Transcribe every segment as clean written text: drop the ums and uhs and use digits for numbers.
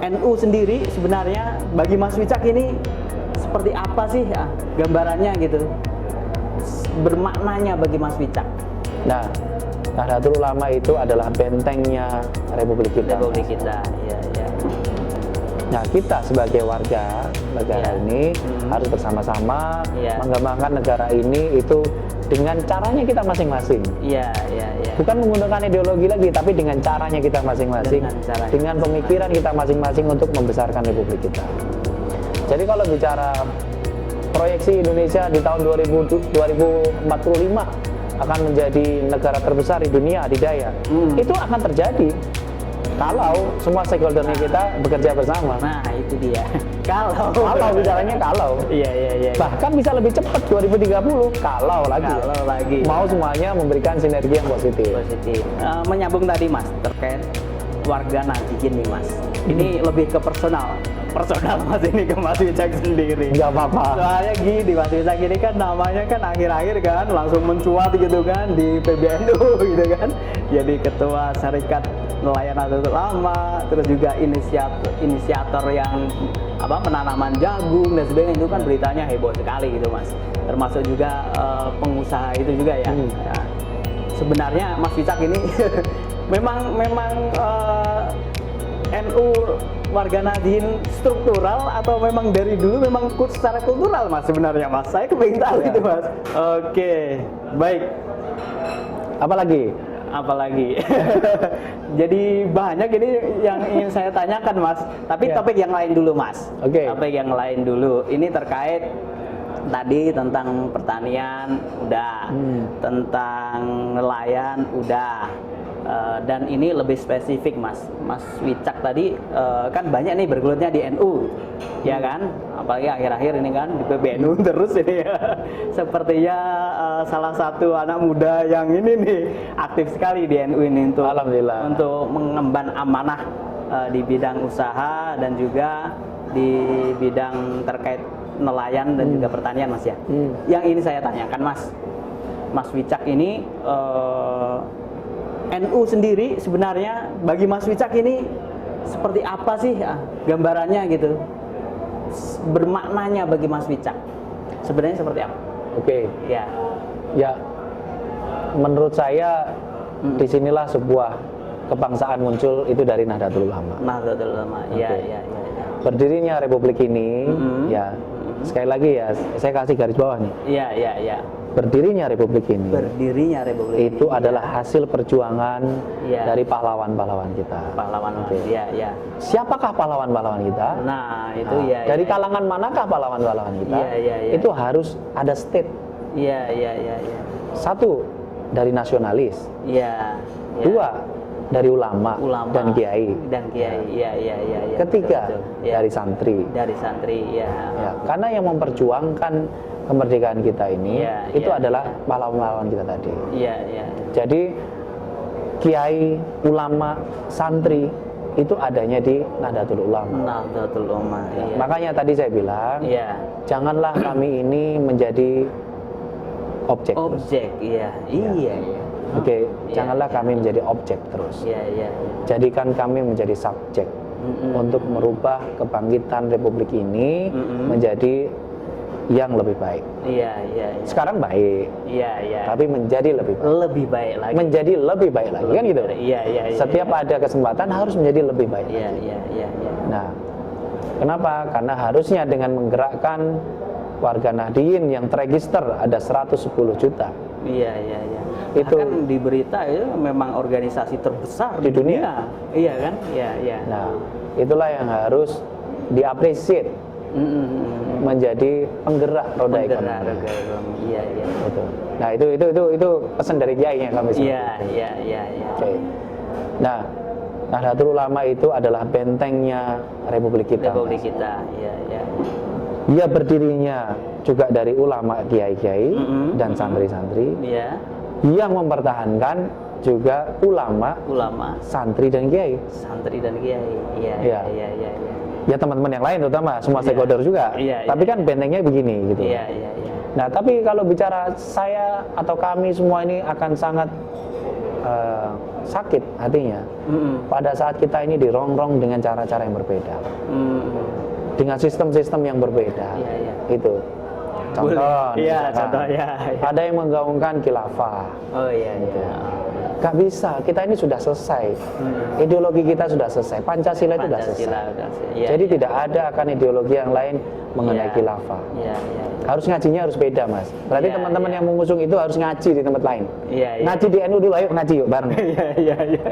NU sendiri sebenarnya bagi Mas Wicak ini seperti apa sih ya, gambarannya gitu, bermaknanya bagi Mas Wicak? Nah, Nahdlatul Ulama itu adalah bentengnya Republik kita. Republik kita, ya, ya. Nah, kita sebagai warga negara ini harus bersama-sama mengembangkan negara ini itu dengan caranya kita masing-masing. Iya, iya, iya. Bukan menggunakan ideologi lagi, tapi dengan caranya kita masing-masing, dengan pemikiran kita masing-masing untuk membesarkan Republik kita. Jadi kalau bicara proyeksi Indonesia di tahun 2045 akan menjadi negara terbesar di dunia adidaya, itu akan terjadi kalau semua stakeholdernya kita bekerja bersama. Nah, itu dia. Kalau bicaranya kalau. Iya, iya, iya. Bahkan bisa lebih cepat 2030 kalau lagi. Mau semuanya memberikan sinergi yang positif. Menyambung tadi Mas terkait warga Nahdiyin nih Mas. Ini lebih ke personal Mas, ini ke Mas Wicak sendiri. Nggak apa-apa. Soalnya gini, Mas Wicak ini kan namanya kan akhir-akhir kan langsung mencuat gitu kan di PBNU gitu kan. Jadi ketua Serikat Nelayan Nahdlatul Ulama, terus juga inisiator yang penanaman jagung dan sebagainya, itu kan beritanya heboh sekali gitu Mas. Termasuk juga pengusaha itu juga ya. Ya. Sebenarnya Mas Wicak ini memang NU warga Nahdiyin struktural atau memang dari dulu memang secara kultural Mas sebenarnya Mas? Saya kepengen tahu itu Mas. Oke, baik. Apalagi jadi banyak ini yang ingin saya tanyakan Mas, tapi topik yang lain dulu Mas. Topik yang lain dulu, ini terkait tadi tentang pertanian udah, tentang nelayan udah, dan ini lebih spesifik Mas Wicak tadi kan banyak nih bergelutnya di NU ya kan, apalagi akhir-akhir ini kan di PBNU terus ini ya. Sepertinya salah satu anak muda yang ini nih aktif sekali di NU ini untuk Alhamdulillah, untuk mengemban amanah di bidang usaha dan juga di bidang terkait nelayan dan juga pertanian Mas ya. Yang ini saya tanyakan Mas Wicak ini NU sendiri sebenarnya bagi Mas Wicak ini seperti apa sih ya, gambarannya gitu, bermaknanya bagi Mas Wicak sebenarnya seperti apa? Ya, menurut saya disinilah sebuah kebangsaan muncul itu dari Nahdlatul Ulama. Ya. Berdirinya Republik ini, ya sekali lagi ya saya kasih garis bawah nih. Iya. Berdirinya Republik ini itu adalah hasil perjuangan dari pahlawan-pahlawan kita. Siapakah pahlawan-pahlawan kita? Nah, itu dari kalangan manakah pahlawan-pahlawan kita? Itu harus ada state. Satu, dari nasionalis. Dua, dari ulama dan kiai. Ketiga, dari santri. Karena yang memperjuangkan kemerdekaan kita ini itu adalah pahlawan-pahlawan kita tadi. Jadi kiai, ulama, santri itu adanya di Nahdlatul Ulama. Makanya tadi saya bilang, janganlah kami ini menjadi objek. Janganlah kami menjadi objek terus. Jadikan kami menjadi subjek untuk merubah kebangkitan Republik ini menjadi yang lebih baik. Sekarang baik. Tapi menjadi lebih baik. lagi. Menjadi lebih baik lagi kan gitu. Setiap ada kesempatan harus menjadi lebih baik. Nah, kenapa? Karena harusnya dengan menggerakkan warga Nahdiyin yang terregister ada 110 juta. Itu kan di berita itu memang organisasi terbesar di dunia. Iya kan? Nah, itulah yang harus diapresiasi. Menjadi penggerak roda ekonomi. Betul. Nah, itu pesan dari kiai yang kami sampaikan. Oke. Nah, Nahdlatul Ulama itu adalah bentengnya Republik kita. Dia berdirinya juga dari ulama, kiai-kiai dan santri-santri yang mempertahankan juga ulama, santri dan kiai. Ya teman-teman yang lain terutama semua stakeholder juga. Tapi kan bentengnya begini gitu. Nah, tapi kalau bicara saya atau kami semua ini akan sangat sakit hatinya pada saat kita ini dirongrong dengan cara-cara yang berbeda, dengan sistem-sistem yang berbeda. Itu contoh, ada yang menggaungkan khilafah. Gak bisa, kita ini sudah selesai, ideologi kita sudah selesai, Pancasila itu sudah selesai. Jadi tidak ada akan ideologi yang lain mengenai khilafah. Harus ngajinya harus beda, Mas. Berarti teman-teman yang mengusung itu harus ngaji di tempat lain. Ngaji di NU dulu, ayo ngaji yuk bareng.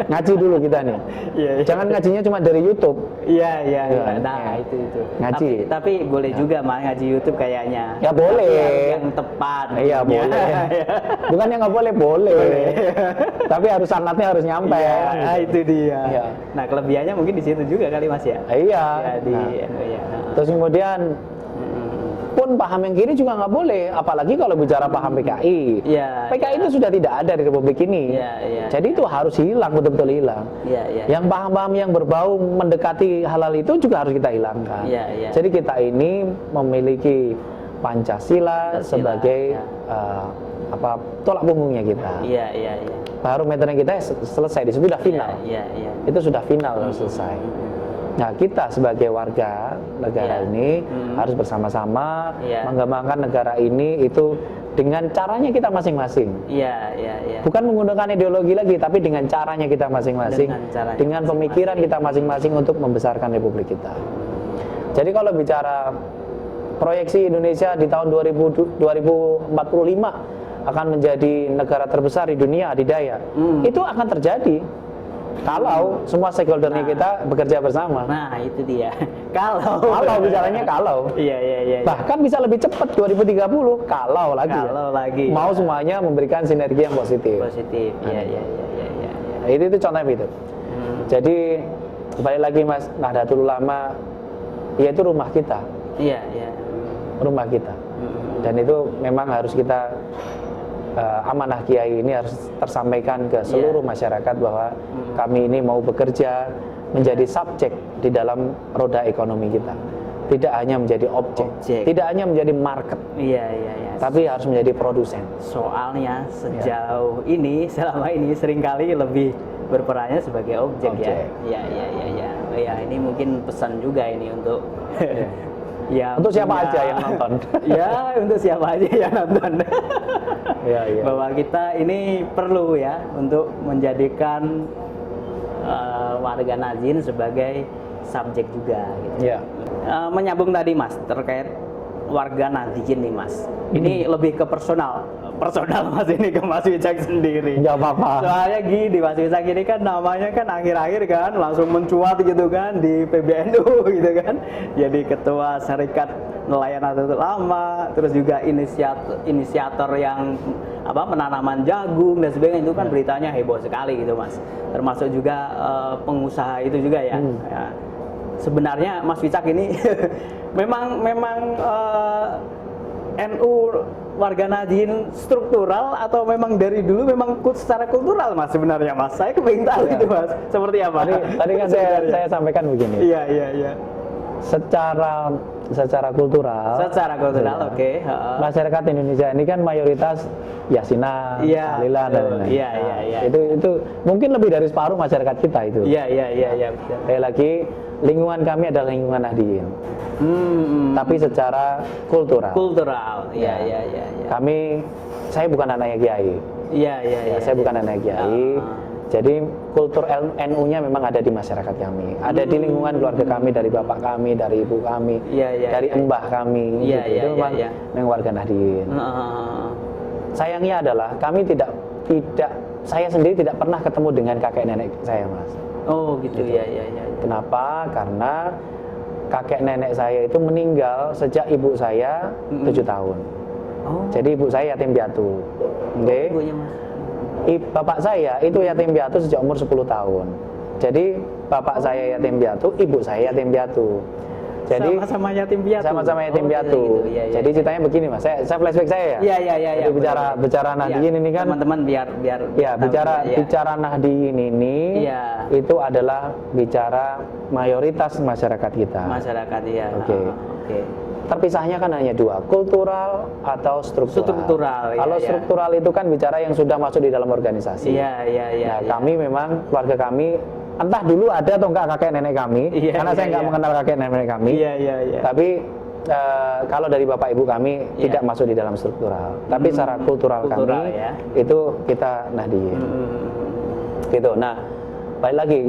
Ngaji dulu kita nih. Jangan ngajinya cuma dari YouTube. Nah, itu. Ngaji. Tapi boleh juga Mas ngaji YouTube kayaknya. Ya boleh. Yang tepat. Iya boleh. Bukan yang nggak boleh, boleh. Tapi harus sanatnya harus nyampe. Nah, itu dia. Nah, kelebihannya mungkin di situ juga kali Mas ya. Iya. Terus kemudian pun paham yang kiri juga nggak boleh, apalagi kalau bicara paham PKI. PKI itu sudah tidak ada di Republik ini. Jadi itu harus hilang, betul-betul hilang. Yang paham-paham yang berbau mendekati halal itu juga harus kita hilangkan. Jadi kita ini memiliki Pancasila sebagai tolak punggungnya kita. Barometernya kita selesai, di situ sudah final. Itu sudah final, selesai. Nah, kita sebagai warga negara ini harus bersama-sama mengembangkan negara ini itu dengan caranya kita masing-masing. Bukan menggunakan ideologi lagi, tapi dengan caranya kita masing-masing, dengan pemikiran kita masing-masing untuk membesarkan Republik kita. Jadi kalau bicara proyeksi Indonesia di tahun 2045 akan menjadi negara terbesar di dunia adidaya, itu akan terjadi kalau semua stakeholdernya kita bekerja bersama. Nah, itu dia. Kalau bicaranya kalau. Bahkan bisa lebih cepat 2030 kalau lagi. Mau semuanya memberikan sinergi yang positif. Itu contohnya itu. Jadi kembali lagi Mas, Nahdlatul Ulama yaitu rumah kita. Rumah kita. Dan itu memang harus kita amanah Kiai ini harus tersampaikan ke seluruh masyarakat bahwa kami ini mau bekerja menjadi subjek di dalam roda ekonomi kita, tidak hanya menjadi objek. Tidak hanya menjadi market, tapi harus menjadi produsen. Soalnya sejauh ini, selama ini seringkali lebih berperannya sebagai objek. Ya, ini mungkin pesan juga ini untuk untuk siapa aja yang nonton. Untuk siapa aja yang nonton. Bahwa kita ini perlu ya untuk menjadikan warga Nahdien sebagai subjek juga gitu. Menyambung tadi Mas terkait warga Nahdien nih Mas. Ini lebih ke personal Mas, ini ke Mas Wicak sendiri. Nggak apa-apa. Soalnya gini, Mas Wicak ini kan namanya kan akhir-akhir kan langsung mencuat gitu kan di PBNU gitu kan. Jadi ketua Serikat Nelayan Nahdlatul Ulama, terus juga inisiator yang penanaman jagung dan sebagainya, itu kan beritanya heboh sekali gitu Mas. Termasuk juga pengusaha itu juga ya. Sebenarnya Mas Wicak ini memang NU warga Nahdien struktural atau memang dari dulu memang secara kultural Mas sebenarnya Mas? Saya kepengen tahu itu Mas, seperti apa? Tadi kan saya sampaikan begini. Secara kultural. Oke. Masyarakat Indonesia ini kan mayoritas Yasinan, Tahlilan dan lain-lain. Itu mungkin lebih dari separuh masyarakat kita itu. Sekali lagi, lingkungan kami adalah lingkungan Nahdien. Tapi secara kultural. Saya bukan anaknya Kiai. Saya bukan anaknya Kiai. Jadi kultur NU-nya memang ada di masyarakat kami, ada di lingkungan keluarga kami, dari bapak kami, dari ibu kami, dari embah kami. Itu memang warga Nahdien. Sayangnya adalah kami saya sendiri tidak pernah ketemu dengan kakek nenek saya Mas. Oh gitu. Kenapa? Karena kakek nenek saya itu meninggal sejak ibu saya 7 tahun. Jadi ibu saya yatim piatu. Bapak saya itu yatim piatu sejak umur 10 tahun. Jadi bapak saya yatim piatu, ibu saya yatim piatu. Jadi sama-sama yatim piatu. Sama-sama yatim piatu. Jadi ceritanya begini Mas, saya flashback saya ya. Jadi bicara Nahdien ini kan teman-teman biar bicara Nahdien ini itu adalah bicara mayoritas masyarakat kita. Oke. terpisahnya kan hanya dua, kultural atau struktural. Struktural, ya, Kalau struktural itu kan bicara yang sudah masuk di dalam organisasi. Iya. Nah, kami memang keluarga kami entah dulu ada atau enggak kakek nenek kami, karena saya enggak mengenal kakek nenek kami. Iya. Tapi kalau dari bapak ibu kami tidak masuk di dalam struktural. Tapi secara kultural kami itu kita Nahdliyin. Gitu. Nah, balik lagi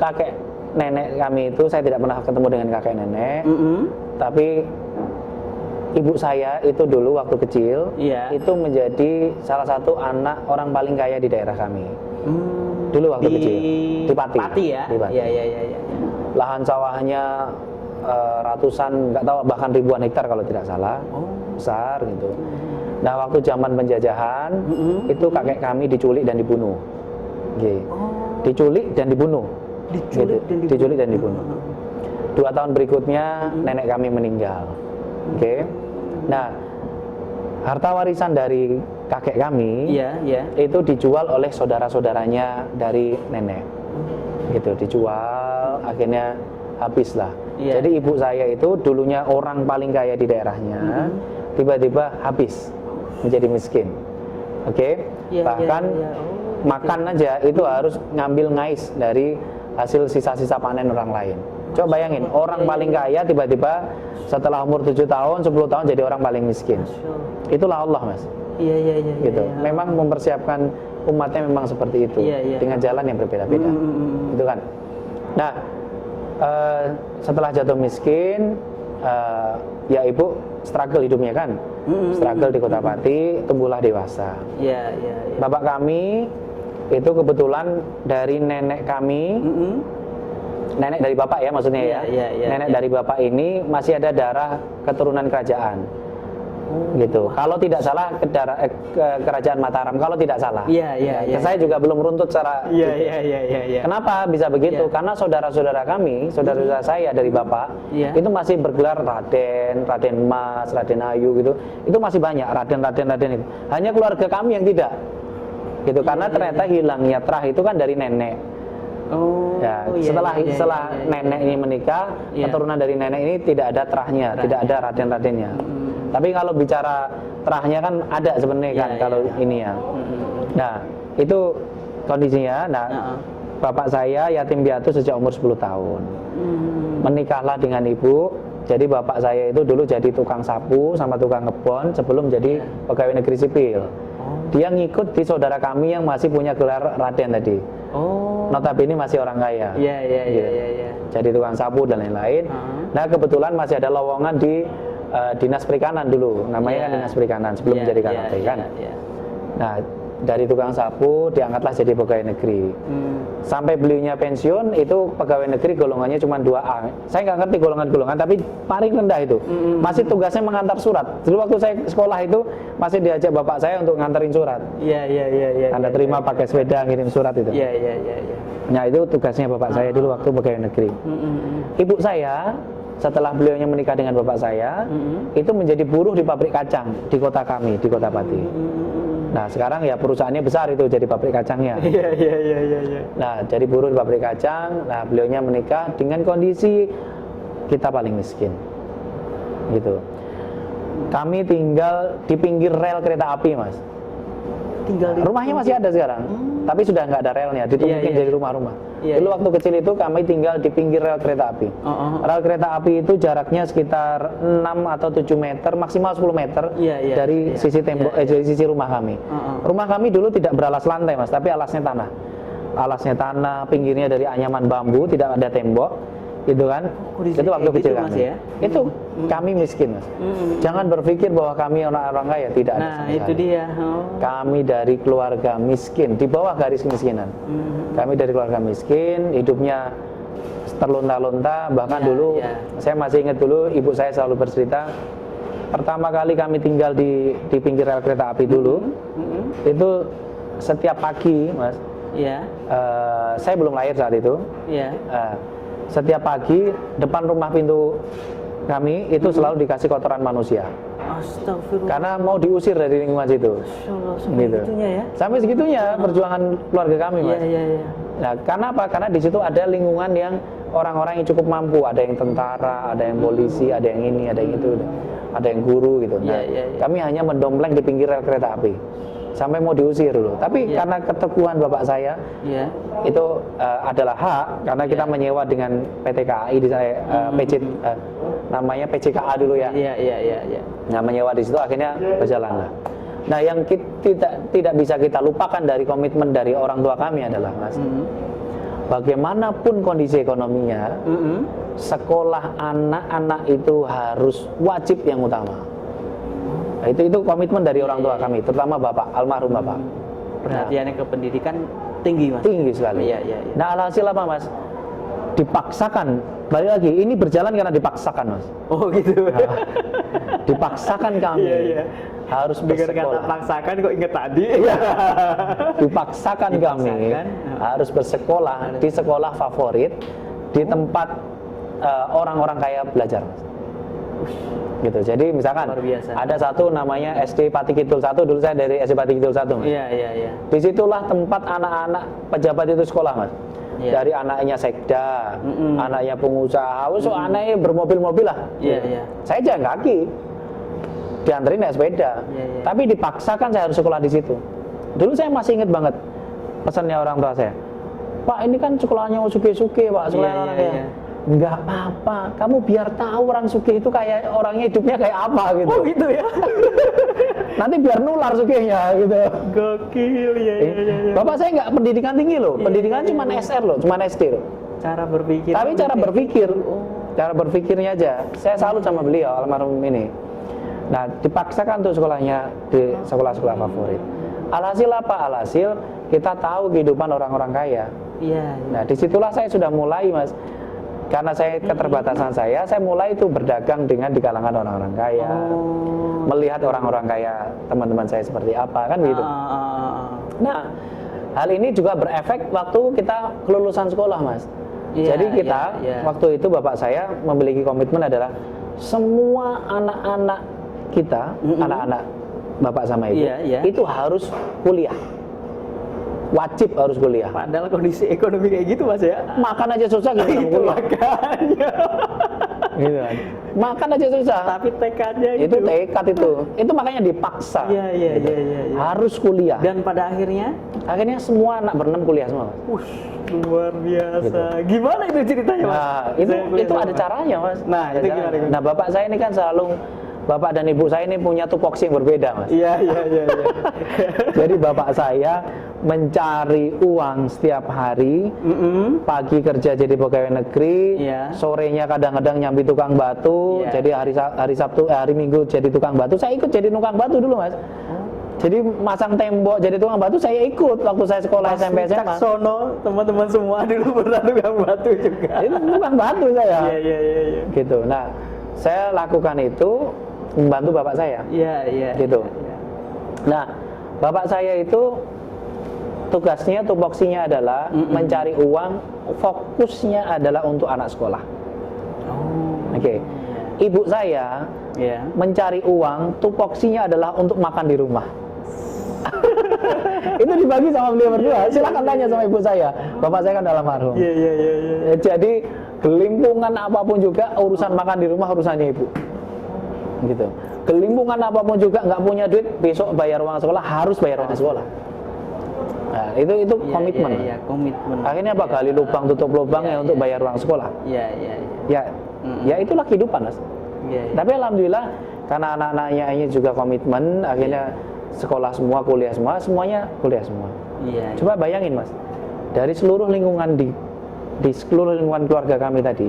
kakek nenek kami itu saya tidak pernah ketemu dengan kakek nenek. Tapi ibu saya itu dulu waktu kecil itu menjadi salah satu anak orang paling kaya di daerah kami. Dulu waktu kecil di Pati ya. Di Pati. Iya. Lahan sawahnya ratusan, nggak tahu bahkan ribuan hektar kalau tidak salah, besar gitu. Nah, waktu zaman penjajahan itu kakek kami diculik dan dibunuh. Diculik dan dibunuh. Diculik dan dibunuh. 2 tahun berikutnya nenek kami meninggal. Nah, harta warisan dari kakek kami itu dijual oleh saudara-saudaranya dari nenek. Gitu, dijual, akhirnya habislah. Jadi ibu saya itu dulunya orang paling kaya di daerahnya, tiba-tiba habis menjadi miskin. Bahkan makan aja itu harus ngambil ngais dari hasil sisa-sisa panen orang lain. Coba bayangin, orang paling kaya tiba-tiba setelah umur 7 tahun, 10 tahun jadi orang paling miskin. Itulah Allah, Mas. Iya. Gitu. Memang mempersiapkan umatnya memang seperti itu, dengan jalan yang berbeda-beda. Gitu kan. Nah, setelah jatuh miskin, ya ibu struggle hidupnya kan, struggle di Kota Pati, tumbuhlah dewasa. Bapak kami itu kebetulan dari nenek kami, nenek dari bapak ya maksudnya nenek dari bapak ini masih ada darah keturunan kerajaan. Gitu. Kalau tidak salah kerajaan Mataram, kalau tidak salah. Saya juga belum runtut secara. Kenapa bisa begitu? Karena saudara-saudara kami, saudara-saudara saya dari bapak, itu masih bergelar Raden, Raden Mas, Raden Ayu gitu. Itu masih banyak Raden itu. Hanya keluarga kami yang tidak. Gitu. Karena ternyata hilangnya terah itu kan dari nenek. Setelah nenek ini menikah, keturunan dari nenek ini tidak ada terahnya, tidak ada Raden-Radennya. Tapi kalau bicara terahnya kan ada sebenarnya kan kalau ini ya. Nah, itu kondisinya. Nah, bapak saya yatim piatu sejak umur 10 tahun. Menikahlah dengan ibu. Jadi bapak saya itu dulu jadi tukang sapu sama tukang ngebon sebelum jadi pegawai negeri sipil. Dia ngikut di saudara kami yang masih punya gelar Raden tadi. Notabene masih orang kaya. Jadi tukang sapu dan lain-lain. Nah, kebetulan masih ada lowongan di Dinas Perikanan dulu, namanya kan Dinas Perikanan sebelum menjadi KKP kan. Nah, dari tukang sapu diangkatlah jadi pegawai negeri. Sampai beliaunya pensiun itu pegawai negeri golongannya cuma 2A. Saya nggak ngerti golongan-golongan, tapi paling rendah itu. Masih tugasnya mengantar surat. Dulu waktu saya sekolah itu masih diajak bapak saya untuk nganterin surat. Anda terima pakai sepeda ngirim surat itu. Nah, itu tugasnya bapak saya dulu waktu pegawai negeri. Ibu saya setelah beliaunya menikah dengan bapak saya, itu menjadi buruh di pabrik kacang di kota kami, di Kota Pati. Nah, sekarang ya perusahaannya besar itu jadi pabrik kacangnya. Nah, jadi buruh di pabrik kacang. Nah, beliaunya menikah dengan kondisi kita paling miskin. Gitu. Kami tinggal di pinggir rel kereta api, Mas. Rumahnya masih ada sekarang, tapi sudah nggak ada relnya, ditemukan jadi rumah-rumah. Dulu waktu kecil itu kami tinggal di pinggir rel kereta api. Rel kereta api itu jaraknya sekitar 6 atau 7 meter, maksimal 10 meter dari sisi tembok, dari sisi rumah kami. Rumah kami dulu tidak beralas lantai, Mas, tapi alasnya tanah. Alasnya tanah, pinggirnya dari anyaman bambu, tidak ada tembok. Gitu kan, itu waktu kecil kami. Itu kami miskin, Mas. Jangan berpikir bahwa kami orang-orang kaya, tidak ada. Nah, itu dia. Kami dari keluarga miskin, di bawah garis kemiskinan. Kami dari keluarga miskin, hidupnya terlunta-lunta. Bahkan dulu, saya masih ingat dulu, ibu saya selalu bercerita, pertama kali kami tinggal di pinggir rel kereta api dulu, itu setiap pagi, Mas. Saya belum lahir saat itu. Setiap pagi depan rumah pintu kami itu selalu dikasih kotoran manusia. Astagfirullah. Karena mau diusir dari lingkungan situ. Sampai segitunya ya? Sampai segitunya perjuangan keluarga kami, Mas. Nah, karena apa? Karena di situ ada lingkungan yang orang-orang yang cukup mampu, ada yang tentara, ada yang polisi, ada yang ini, ada yang itu, ada yang guru gitu. Nah, kami hanya mendompleng di pinggir rel kereta api sampai mau diusir dulu. Tapi karena keteguhan bapak saya itu adalah hak, karena kita menyewa dengan PT KAI di saya namanya PCKA dulu ya. Nah, menyewa di situ akhirnya berjalan lah. Nah, yang tidak bisa kita lupakan dari komitmen dari orang tua kami adalah, Mas, bagaimanapun kondisi ekonominya, sekolah anak-anak itu harus wajib yang utama. Nah, itu komitmen dari orang tua kami, terutama bapak, almarhum bapak. Perhatiannya ke pendidikan tinggi, Mas. Tinggi sekali. Nah, alhasil apa, Mas? Dipaksakan, balik lagi, ini berjalan karena dipaksakan, Mas. Oh gitu. Nah, dipaksakan kami harus bersekolah. Kata paksakan kok inget tadi. Dipaksakan kami harus bersekolah di sekolah favorit, di tempat orang-orang kaya belajar, Mas. Gitu. Jadi misalkan ada satu namanya SD Pati Kidul 1, dulu saya dari SD Pati Kidul 1, Mas. Disitulah tempat anak-anak pejabat itu sekolah, Mas. Dari anaknya sekda, anaknya pengusaha, anaknya bermobil-mobil lah. Saya jalan kaki, dianterin naik sepeda, tapi dipaksakan saya harus sekolah di situ. Dulu saya masih ingat banget pesannya orang tua saya, Pak, ini kan sekolahnya suke-suke, Pak, sekolahnya. Enggak apa-apa, kamu biar tahu orang suke itu kayak orangnya hidupnya kayak apa gitu. Oh gitu ya. Nanti biar nular sukenya gitu. Gokil ya. Bapak saya nggak pendidikan tinggi loh, pendidikan cuma SR loh, cuma SD loh. Cara berpikir. Tapi cara berpikir, cara berpikirnya aja. Saya salut sama beliau, almarhum ini. Nah, dipaksakan tuh sekolahnya di sekolah-sekolah favorit. Alhasil apa? Alhasil kita tahu kehidupan orang-orang kaya. Nah, disitulah saya sudah mulai, Mas. Karena saya keterbatasan saya mulai itu berdagang dengan di kalangan orang-orang kaya, melihat orang-orang kaya teman-teman saya seperti apa, kan gitu. Nah, hal ini juga berefek waktu kita kelulusan sekolah, Mas. Jadi kita waktu itu bapak saya memiliki komitmen adalah semua anak-anak kita, anak-anak bapak sama ibu, itu harus kuliah. Wajib harus kuliah. Padahal kondisi ekonomi kayak gitu, Mas ya. Makan aja susah gitu kan kuliah. Makanya. Gitu kan. Makan aja susah. Tapi tekadnya itu tekad itu makanya dipaksa. Iya. Harus kuliah. Dan pada akhirnya semua anak berenam kuliah semua. Luar biasa. Gitu. Gimana itu ceritanya, Mas? Nah, itu ada caranya, Mas. Nah, itu gimana? Nah, bapak saya ini kan selalu, bapak dan ibu saya ini punya tupoksi yang berbeda, Mas. Iya. Jadi bapak saya mencari uang setiap hari, pagi kerja jadi pegawai negeri, sorenya kadang-kadang nyambi tukang batu, jadi hari Minggu jadi tukang batu. Saya ikut jadi tukang batu dulu, Mas. Jadi masang tembok jadi tukang batu saya ikut waktu saya sekolah SMP SMA. Sono teman-teman semua dulu pernah tukang batu juga. Itu tukang batu saya. Iya. Gitu. Nah, saya lakukan itu membantu bapak saya. Iya. Gitu. Nah, bapak saya itu tugasnya, tupoksinya adalah mencari uang, fokusnya adalah untuk anak sekolah. Oke. Ibu saya mencari uang, tupoksinya adalah untuk makan di rumah. Itu dibagi sama beliau berdua. Silakan tanya sama ibu saya. Bapak saya kan almarhum. Iya. Jadi gelimpungan apapun juga urusan makan di rumah urusannya ibu. Gitu. Gelimpungan apapun juga nggak punya duit, besok bayar uang sekolah harus bayar uang sekolah. Nah, itu komitmen. Iya, komitmen. Akhirnya apa? Gali lubang, tutup lubangnya untuk bayar uang sekolah. Iya. Ya itulah kehidupan, Mas. Tapi alhamdulillah karena anak-anaknya ini juga komitmen, akhirnya sekolah semua, kuliah semua, semuanya kuliah semua. Coba bayangin, Mas. Dari seluruh lingkungan di seluruh lingkungan keluarga kami tadi,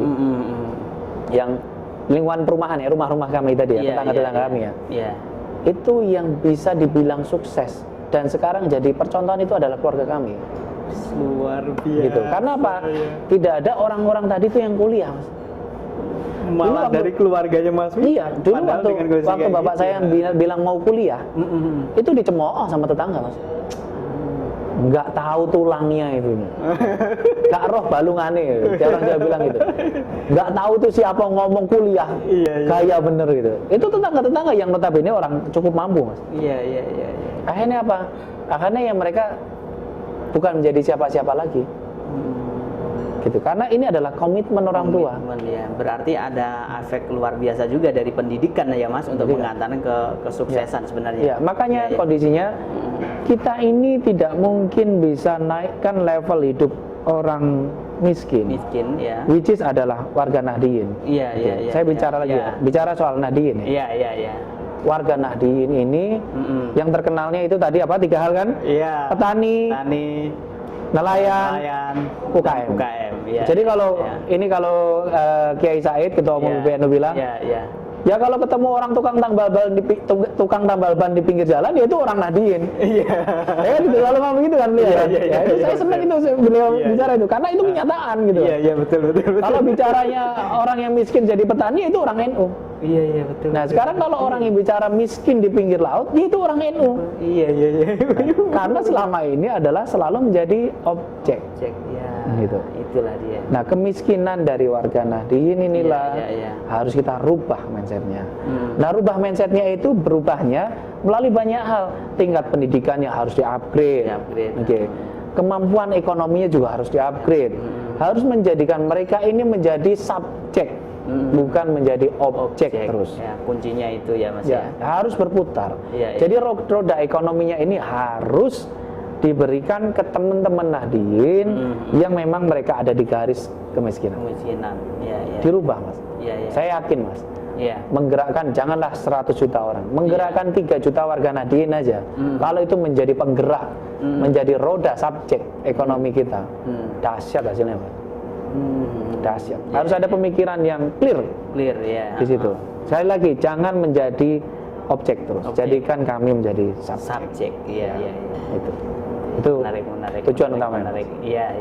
yang lingkungan perumahan ya, rumah-rumah kami tadi ya, tetangga-tetangga kami ya. Itu yang bisa dibilang sukses dan sekarang jadi percontohan itu adalah keluarga kami. Luar biasa. Gitu. Karena apa? Tidak ada orang-orang tadi itu yang kuliah, Mas. Malah dari keluarganya Mas. Iya, dulu waktu bapak gitu, saya bilang mau kuliah, itu dicemooh sama tetangga, Mas. Nggak tahu tulangnya itu, nggak roh balungane, orang Jawa bilang gitu. Nggak tahu tuh siapa ngomong kuliah, gaya bener gitu. Itu tetangga-tetangga yang notabene orang cukup mampu, Mas. Iya. Akhirnya apa? Akhirnya yang mereka bukan menjadi siapa-siapa lagi. Gitu. Karena ini adalah komitmen orang tua. Ya. Berarti ada efek luar biasa juga dari pendidikan ya Mas untuk mengantarkan ke kesuksesan sebenarnya. Ya, makanya kondisinya kita ini tidak mungkin bisa naikkan level hidup orang miskin, ya. Which is adalah warga Nahdien. Iya. Saya bicara lagi ya, bicara soal Nahdien. Iya. Warga Nahdien ini yang terkenalnya itu tadi apa? 3 hal kan? Iya. Petani, nelayan, UKM. Ya, jadi kalau ini kalau Kiai Said Ketua Umum PBNU bilang, ya kalau ketemu orang tukang tambal ban di pinggir jalan, ya itu orang Nahdien. Iya. Ya gitu, kalau ngomong gitu kan beliau. Ya, itu saya senang itu beliau bicara itu, karena itu kenyataan gitu. Iya betul. Kalau bicaranya orang yang miskin jadi petani, itu orang NU. Iya betul. Nah sekarang kalau orang yang bicara miskin di pinggir laut, ya itu orang NU. Iya. Nah, karena selama ini adalah selalu menjadi objek. Gitu. Itulah dia. Nah kemiskinan dari warga Nahdien inilah harus kita rubah mindsetnya. Nah rubah mindsetnya itu berubahnya melalui banyak hal. Tingkat pendidikannya harus di-upgrade. Kemampuan ekonominya juga harus di-upgrade. Harus menjadikan mereka ini menjadi subjek, bukan menjadi objek terus. Ya, kuncinya itu ya Mas. Harus berputar. Jadi roda ekonominya ini harus diberikan ke teman-teman Nahdien yang memang mereka ada di garis kemiskinan. Dirubah Mas. Saya yakin Mas. Menggerakkan janganlah 100 juta orang, menggerakkan 3 juta warga Nahdien aja. Kalau itu menjadi penggerak, menjadi roda subjek ekonomi kita, dahsyat hasilnya Mas. Dahsyat. Harus ada pemikiran yang clear di situ. Sekali lagi, jangan menjadi objek terus. Jadikan kami menjadi subjek. Iya. Itu Menarik. tujuan utamanya. Iya.